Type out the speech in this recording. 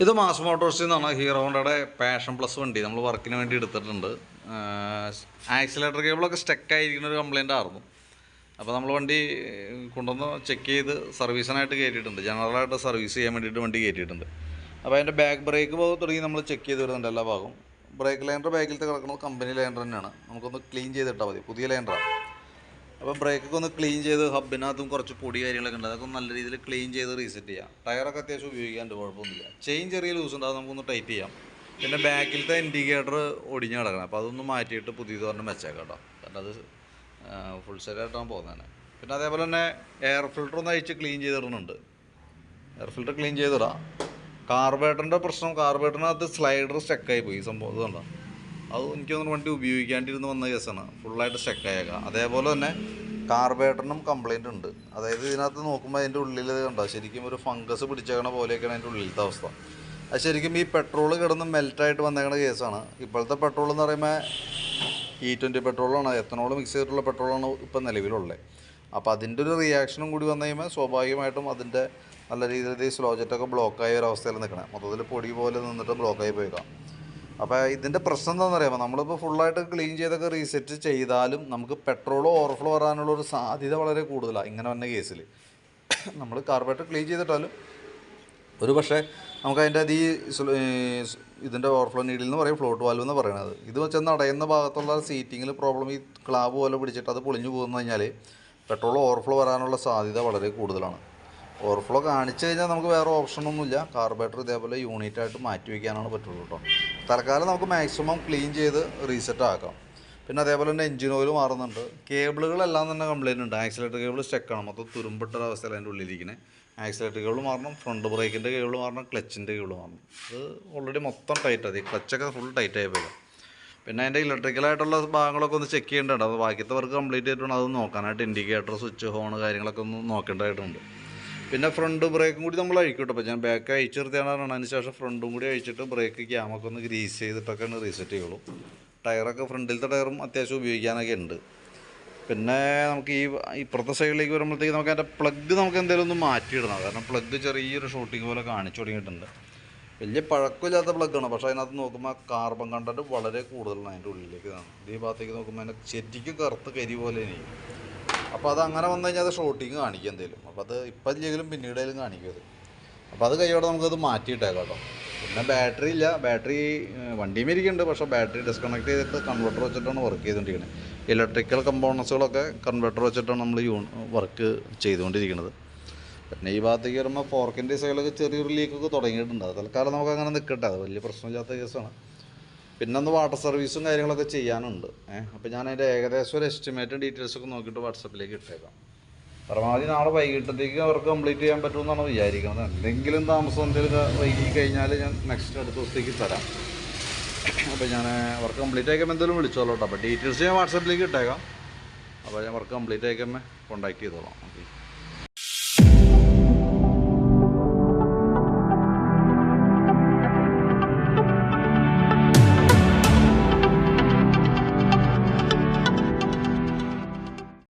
ഇത് മാസ് മോട്ടോഴ്സിൽ നിന്നാണ് ഹീറോ ഹോണ്ടയുടെ പാഷൻ പ്ലസ് വണ്ടി നമ്മൾ വർക്കിന് വേണ്ടി എടുത്തിട്ടുണ്ട്. ആക്സിലേറ്റർ കേബിളൊക്കെ സ്റ്റക്കായിരിക്കുന്ന ഒരു കംപ്ലയിൻ്റ് ആയിരുന്നു. അപ്പോൾ നമ്മൾ വണ്ടി കൊണ്ടുവന്ന് ചെക്ക് ചെയ്ത് സർവീസിനായിട്ട് കയറ്റിയിട്ടുണ്ട്. ജനറലായിട്ട് സർവീസ് ചെയ്യാൻ വേണ്ടിയിട്ട് വണ്ടി കയറ്റിയിട്ടുണ്ട്. അപ്പോൾ അതിൻ്റെ ബാക്ക് ബ്രേക്ക് ഭാഗം തുടങ്ങി നമ്മൾ ചെക്ക് ചെയ്ത് വരുന്നുണ്ട് എല്ലാ ഭാഗവും. ബ്രേക്ക് ലൈനർ ബാക്കിലത്തെ കിടക്കുന്നത് കമ്പനി ലൈനർ തന്നെയാണ്. നമുക്കൊന്ന് ക്ലീൻ ചെയ്തിട്ടാൽ മതി, പുതിയ ലൈനറാണ്. അപ്പോൾ ബ്രേക്കൊക്കെ ഒന്ന് ക്ലീൻ ചെയ്ത് ഹബിനകത്തും കുറച്ച് പൊടി കാര്യങ്ങളൊക്കെ ഉണ്ട്, അതൊക്കെ നല്ല രീതിയിൽ ക്ലീൻ ചെയ്ത് റീസെറ്റ് ചെയ്യാം. ടയറൊക്കെ അത്യാവശ്യം ഉപയോഗിക്കാണ്ട് കുഴപ്പമൊന്നുമില്ല. ചെയിൻ ചെറിയ ലൂസ് ഉണ്ട്, അത് നമുക്കൊന്ന് ടൈറ്റ് ചെയ്യാം. പിന്നെ ബാക്കിലത്തെ ഇൻഡിക്കേറ്റർ ഒടിഞ്ഞ് കിടക്കണം, അപ്പോൾ അതൊന്ന് മാറ്റിയിട്ട് പുതിയത് പറഞ്ഞ് വെച്ചേക്കാം കേട്ടോ. കാരണം അത് ഫുൾ സെറ്റായിട്ടാണ് പോകുന്നതാണ്. പിന്നെ അതേപോലെ തന്നെ എയർ ഫിൽറ്റർ ഒന്ന് അഴിച്ച് ക്ലീൻ ചെയ്തിടുന്നുണ്ട്. എയർ ഫിൽറ്റർ ക്ലീൻ ചെയ്തിടാം. കാർബേറ്ററിൻ്റെ പ്രശ്നം, കാർബേറ്ററിനകത്ത് സ്ലൈഡർ സ്റ്റക്കായി പോയി. ഈ സംഭവം ഇതുണ്ടോ, അത് എനിക്ക് തോന്നുന്നു വണ്ടി ഉപയോഗിക്കാണ്ടിരുന്ന് വന്ന കേസാണ്, ഫുള്ളായിട്ട് സ്റ്റക്കായേക്കാം. അതേപോലെ തന്നെ കാർബേറ്ററിനും കംപ്ലയിൻ്റ് ഉണ്ട്. അതായത് ഇതിനകത്ത് നോക്കുമ്പോൾ അതിൻ്റെ ഉള്ളിൽ കണ്ടോ ശരിക്കും ഒരു ഫംഗസ് പിടിച്ചേക്കണ പോലെയൊക്കെയാണ് അതിൻ്റെ ഉള്ളിലത്തെ അവസ്ഥ. അത് ശരിക്കും ഈ പെട്രോൾ കിടന്ന് മെൽറ്റായിട്ട് വന്നേക്കണ കേസാണ്. ഇപ്പോഴത്തെ പെട്രോൾ എന്ന് പറയുമ്പോൾ E20 പെട്രോളാണ്, എത്തനോൾ മിക്സ് ചെയ്തിട്ടുള്ള പെട്രോളാണ് ഇപ്പോൾ നിലവിലുള്ളത്. അപ്പോൾ അതിൻ്റെ ഒരു റിയാക്ഷനും കൂടി വന്നു കഴിയുമ്പോൾ സ്വാഭാവികമായിട്ടും അതിൻ്റെ നല്ല രീതിയിൽ സ്ലോ ജെറ്റൊക്കെ ബ്ലോക്കായ ഒരു അവസ്ഥയിൽ നിൽക്കണം. മൊത്തത്തിൽ പൊടി പോലെ നിന്നിട്ട് ബ്ലോക്കായി പോയേക്കാം. അപ്പോൾ ഇതിൻ്റെ പ്രശ്നം എന്താണെന്ന് അറിയാമോ, നമ്മളിപ്പോൾ ഫുള്ളായിട്ട് ക്ലീൻ ചെയ്തൊക്കെ റീസെറ്റ് ചെയ്താലും നമുക്ക് പെട്രോൾ ഓവർഫ്ലോ വരാനുള്ളൊരു സാധ്യത വളരെ കൂടുതലാണ് ഇങ്ങനെ വന്ന കേസിൽ. നമ്മൾ കാർബറേറ്റർ ക്ലീൻ ചെയ്തിട്ടാലും ഒരു പക്ഷേ നമുക്കതിൻ്റെ അത് ഇതിൻ്റെ ഓവർഫ്ലോ നീഡിൽ എന്ന് പറയും, ഫ്ലോട്ട് വാൽവ് എന്ന് പറയുന്നത്. ഇത് വെച്ചെന്ന് അടയുന്ന ഭാഗത്തുള്ള സീറ്റിങ്ങിൽ പ്രോബ്ലം, ഈ ക്ലാവ് പോലെ പിടിച്ചിട്ട് അത് പൊളിഞ്ഞു പോകുന്നു കഴിഞ്ഞാൽ പെട്രോൾ ഓവർഫ്ലോ വരാനുള്ള സാധ്യത വളരെ കൂടുതലാണ്. ഓവർഫ്ലോ കാണിച്ചു കഴിഞ്ഞാൽ നമുക്ക് വേറെ ഓപ്ഷനൊന്നുമില്ല, കാർബറേറ്റർ ഇതേപോലെ യൂണിറ്റായിട്ട് മാറ്റി വയ്ക്കാനാണ് പറ്റുള്ളൂ കേട്ടോ. തൽക്കാലം നമുക്ക് മാക്സിമം ക്ലീൻ ചെയ്ത് റീസെറ്റ് ആക്കാം. പിന്നെ അതേപോലെ തന്നെ എഞ്ചിൻ ഓയിൽ മാറുന്നുണ്ട്. കേബിളുകളെല്ലാം തന്നെ കംപ്ലയിൻ്റ് ഉണ്ട്. ആക്സിലേറ്റർ കേബിൾ സ്റ്റക്കാണ്, മൊത്തം തുരുമ്പിട്ടൊരവസ്ഥയിൽ അതിൻ്റെ ഉള്ളിലിരിക്കുന്നത്. ആക്സിലേറ്റർ കേബിൾ മാറണം, ഫ്രണ്ട് ബ്രേക്കിൻ്റെ കേബിൾ മാറണം, ക്ലച്ചിൻ്റെ കേബിൾ മാറണം. അത് ഓൾറെഡി മൊത്തം ടൈറ്റാണ്, ഈ ക്ലച്ചൊക്കെ ഫുൾ ടൈറ്റായി പോകാം. പിന്നെ അതിൻ്റെ ഇലക്ട്രിക്കലായിട്ടുള്ള ഭാഗങ്ങളൊക്കെ ഒന്ന് ചെക്ക് ചെയ്യേണ്ടതുണ്ട്. അപ്പോൾ ബാക്കിയത്തെ വർക്ക് കംപ്ലീറ്റ് ചെയ്തിട്ടുണ്ട്, അത് നോക്കാനായിട്ട് ഇൻഡിക്കേറ്റർ, സ്വിച്ച്, ഹോൺ കാര്യങ്ങളൊക്കെ ഒന്ന് നോക്കേണ്ടതായിട്ടുണ്ട്. പിന്നെ ഫ്രണ്ട് ബ്രേക്കും കൂടി നമ്മൾ അഴിക്കും. അപ്പോൾ ഞാൻ ബാക്ക് അഴിച്ച് നിർത്തിയാണ്, അതിന് ശേഷം ഫ്രണ്ടും കൂടി അഴിച്ചിട്ട് ബ്രേക്ക് ക്യാമൊക്കെ ഒന്ന് ഗ്രീസ് ചെയ്തിട്ടൊക്കെയാണ് റീസെറ്റ് ചെയ്യുള്ളൂ. ടയറൊക്കെ ഫ്രണ്ടിലത്തെ ടയറും അത്യാവശ്യം ഉപയോഗിക്കാനൊക്കെ ഉണ്ട്. പിന്നെ നമുക്ക് ഇപ്പുറത്തെ സൈഡിലേക്ക് വരുമ്പോഴത്തേക്ക് നമുക്ക് അതിൻ്റെ പ്ലഗ് നമുക്ക് എന്തെങ്കിലും ഒന്ന് മാറ്റിയിടണം. കാരണം പ്ലഗ് ചെറിയൊരു ഷോട്ടിങ് പോലെ കാണിച്ചു തുടങ്ങിയിട്ടുണ്ട്. വലിയ പഴക്കമില്ലാത്ത പ്ലഗ്ഗാണ്, പക്ഷേ അതിനകത്ത് നോക്കുമ്പോൾ കാർബൺ കണ്ടൻറ്റ് വളരെ കൂടുതലാണ് അതിൻ്റെ ഉള്ളിലേക്ക്. ഈ ഭാഗത്തേക്ക് നോക്കുമ്പോൾ അതിൻ്റെ ശരിക്കും കറുത്ത് കരി പോലെ ഇരിക്കും. അപ്പോൾ അത് അങ്ങനെ വന്നു കഴിഞ്ഞാൽ അത് ഷോട്ടിങ് കാണിക്കും എന്തെങ്കിലും. അപ്പോൾ അത് ഇപ്പം ഇല്ലെങ്കിലും പിന്നീടായാലും കാണിക്കും അത്. അപ്പോൾ അത് കൈയോടെ നമുക്കത് മാറ്റിയിട്ടേക്കാം കേട്ടോ. പിന്നെ ബാറ്ററി ഇല്ല, ബാറ്ററി വണ്ടിയും ഇരിക്കുന്നുണ്ട്, പക്ഷേ ബാറ്ററി ഡിസ്കണക്ട് ചെയ്തിട്ട് കൺവെർട്ടർ വെച്ചിട്ടാണ് വർക്ക് ചെയ്തുകൊണ്ടിരിക്കുന്നത്. ഇലക്ട്രിക്കൽ കമ്പോണൻസുകളൊക്കെ കൺവെർട്ടർ വെച്ചിട്ടാണ് നമ്മൾ വർക്ക് ചെയ്തുകൊണ്ടിരിക്കുന്നത്. പിന്നെ ഈ ഭാഗത്തേക്ക് വരുമ്പോൾ ഫോർക്കിൻ്റെ സൈഡിലൊക്കെ ചെറിയൊരു ലീക്കൊക്കെ തുടങ്ങിയിട്ടുണ്ട്. അത് തൽക്കാലം നമുക്ക് അങ്ങനെ നിൽക്കട്ടെ, അത് വലിയ പ്രശ്നമില്ലാത്ത കേസാണ്. പിന്നെ ഒന്ന് വാട്ടർ സർവീസും കാര്യങ്ങളൊക്കെ ചെയ്യാനുണ്ട്. അപ്പോൾ ഞാൻ അതിൻ്റെ ഏകദേശം ഒരു എസ്റ്റിമേറ്റും ഡീറ്റെയിൽസൊക്കെ നോക്കിയിട്ട് വാട്സപ്പിലേക്ക് ഇട്ടേക്കാം. പരമാവധി നാളെ വൈകിട്ടത്തേക്ക് അവർക്ക് കംപ്ലീറ്റ് ചെയ്യാൻ പറ്റുമെന്നാണ് വിചാരിക്കുന്നത്. എന്തെങ്കിലും താമസം എന്തെങ്കിലും വൈകി കഴിഞ്ഞാൽ ഞാൻ നെക്സ്റ്റ് അടുത്ത ദിവസത്തേക്ക് തരാം. അപ്പോൾ ഞാൻ വർക്ക് കംപ്ലീറ്റ് ആക്കുമ്പോൾ എന്തെങ്കിലും വിളിച്ചോളൂ കേട്ടോ. അപ്പോൾ ഡീറ്റെയിൽസ് ഞാൻ വാട്സപ്പിലേക്ക് ഇട്ടേക്കാം. അപ്പോൾ ഞാൻ വർക്ക് കംപ്ലീറ്റ് ആക്കുമ്പോൾ കോൺടാക്ട് ചെയ്തോളാം. ഓക്കെ.